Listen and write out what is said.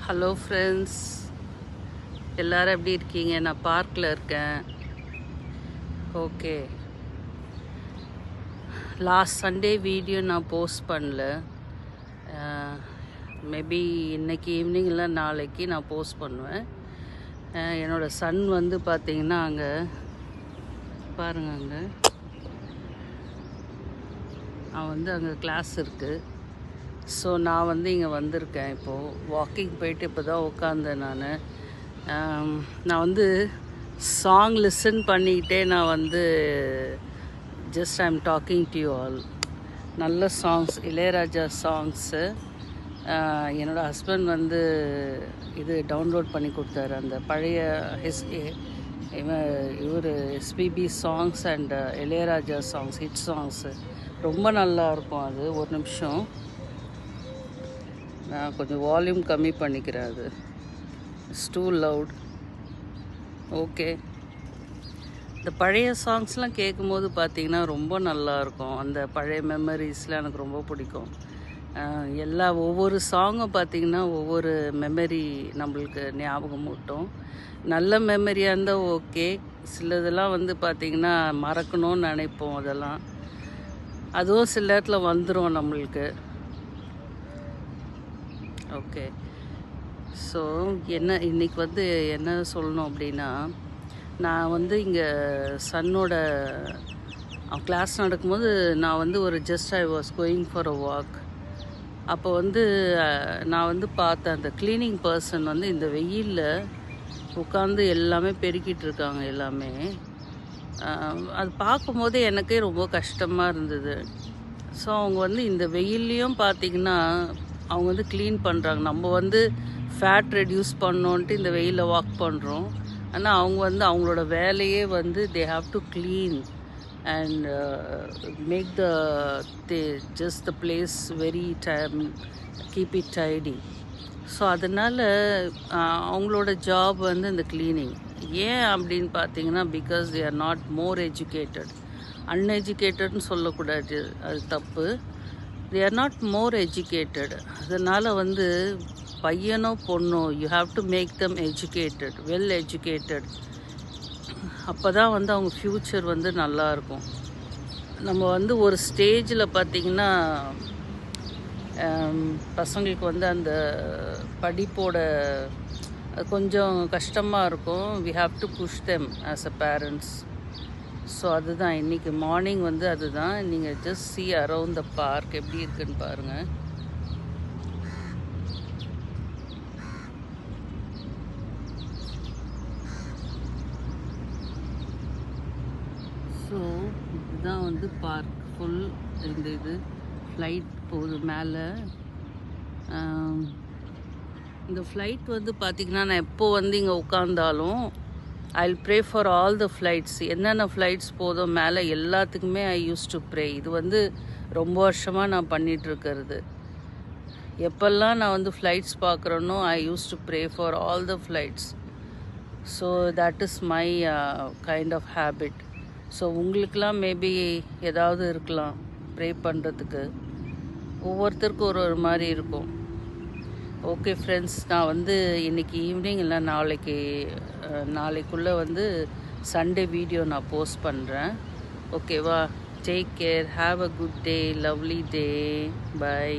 Hello friends, எல்லோரும் எப்படி இருக்கீங்க? நான் பார்க்கில் இருக்கேன். ஓகே, லாஸ்ட் சண்டே வீடியோ நான் போஸ்ட் பண்ணல. மேபி இன்னைக்கு ஈவினிங் இல்லை நாளைக்கு நான் போஸ்ட் பண்ணுவேன். என்னோடய சன் வந்து பார்த்திங்கன்னா அங்கே பாருங்கள், அங்கே அவன் வந்து அங்கே கிளாஸ் இருக்குது. ஸோ நான் வந்து இங்கே வந்திருக்கேன். இப்போது வாக்கிங் போயிட்டு இப்போ தான் உட்காந்தேன். நான் வந்து சாங் லிசன் பண்ணிக்கிட்டே நான் வந்து just I am talking to you all. நல்ல சாங்ஸ், இளையராஜா சாங்ஸு. என்னோடய ஹஸ்பண்ட் வந்து இது டவுன்லோட் பண்ணி கொடுத்தாரு, அந்த பழைய இவர் SPB songs and Ilaiyaraaja songs, hit songs ரொம்ப நல்லாயிருக்கும். அது ஒரு நிமிஷம், நான் கொஞ்சம் வால்யூம் கம்மி பண்ணிக்கிறேன். அது இட்ஸ் டூ லவுட். ஓகே, இந்த பழைய சாங்ஸ்லாம் கேட்கும்போது பார்த்திங்கன்னா ரொம்ப நல்லாயிருக்கும். அந்த பழைய மெமரிஸ்லாம் எனக்கு ரொம்ப பிடிக்கும். ஒவ்வொரு சாங்கும் பார்த்திங்கன்னா ஒவ்வொரு மெமரி நம்மளுக்கு ஞாபகம் ஊட்டும். நல்ல மெமரியாக இருந்தால் ஓகே, சிலதெல்லாம் வந்து பார்த்திங்கன்னா மறக்கணும்னு நினைப்போம். அதுவும் சில இடத்துல வந்துடும் நம்மளுக்கு. ஓகே, ஸோ இன்றைக்கி வந்து என்ன சொல்லணும் அப்படின்னா, நான் வந்து இங்கே சன்னோட கிளாஸ் நடக்கும்போது நான் வந்து I was going for a walk. அப்போ வந்து நான் வந்து பார்த்தேன், அந்த க்ளீனிங் பர்சன் வந்து இந்த வெயிலில் உட்காந்து எல்லாமே பெருக்கிட்டு இருக்காங்க எல்லாமே. அது பார்க்கும்போது எனக்கே ரொம்ப கஷ்டமாக இருந்தது. ஸோ அவங்க வந்து இந்த வெயில்லையும் பார்த்திங்கன்னா அவங்க வந்து க்ளீன் பண்ணுறாங்க. நம்ம வந்து ஃபேட் ரெடியூஸ் பண்ணோன்ட்டு இந்த வெயிலில் வாக் பண்ணுறோம். ஆனால் அவங்க வந்து அவங்களோட வேலையே வந்து they have to clean and make just the place very keep it tidy. So அதனால் அவங்களோட ஜாப் வந்து இந்த க்ளீனிங். ஏன் அப்படின்னு பார்த்தீங்கன்னா, because they are not more educated. அன்எஜுகேட்டட்னு சொல்லக்கூடாது, அது தப்பு. They are not more educated. அதனால் வந்து பையனோ பொண்ணோ you have to make them educated, well educated. அப்போ தான் வந்து அவங்க ஃப்யூச்சர் வந்து நல்லாயிருக்கும். நம்ம வந்து ஒரு ஸ்டேஜில் பார்த்திங்கன்னா பசங்களுக்கு வந்து அந்த படிப்போட கொஞ்சம் கஷ்டமாக இருக்கும். We have to push them as a parents. So அதுதான் இன்றைக்கி மார்னிங் வந்து அதுதான். நீங்கள் just see around the park எப்படி இருக்குன்னு பாருங்கள். ஸோ இதுதான் வந்து பார்க் ஃபுல். இது ஃப்ளைட் போகுது மேலே. இந்த ஃப்ளைட் வந்து பார்த்திங்கன்னா, நான் எப்போ வந்து இங்கே உட்காந்தாலும் I will pray for all the flights. என்னென்ன ஃப்ளைட்ஸ் போதும் மேலே எல்லாத்துக்குமே ஐ யூஸ் டு ப்ரே. இது வந்து ரொம்ப வருஷமாக நான் பண்ணிகிட்ருக்கிறது. எப்பெல்லாம் நான் வந்து ஃப்ளைட்ஸ் பார்க்குறேனோ I use to pray for all the flights. So that is my kind of habit. So உங்களுக்கெலாம் மேபி ஏதாவது இருக்கலாம் ப்ரே பண்ணுறதுக்கு. ஒவ்வொருத்தருக்கும் ஒரு மாதிரி இருக்கும். ஓகே ஃப்ரெண்ட்ஸ், நான் வந்து இன்றைக்கி ஈவினிங் இல்லை நாளைக்குள்ளே வந்து சண்டே வீடியோ நான் போஸ்ட் பண்ணுறேன். ஓகேவா? Take care, have a good day, lovely day, by.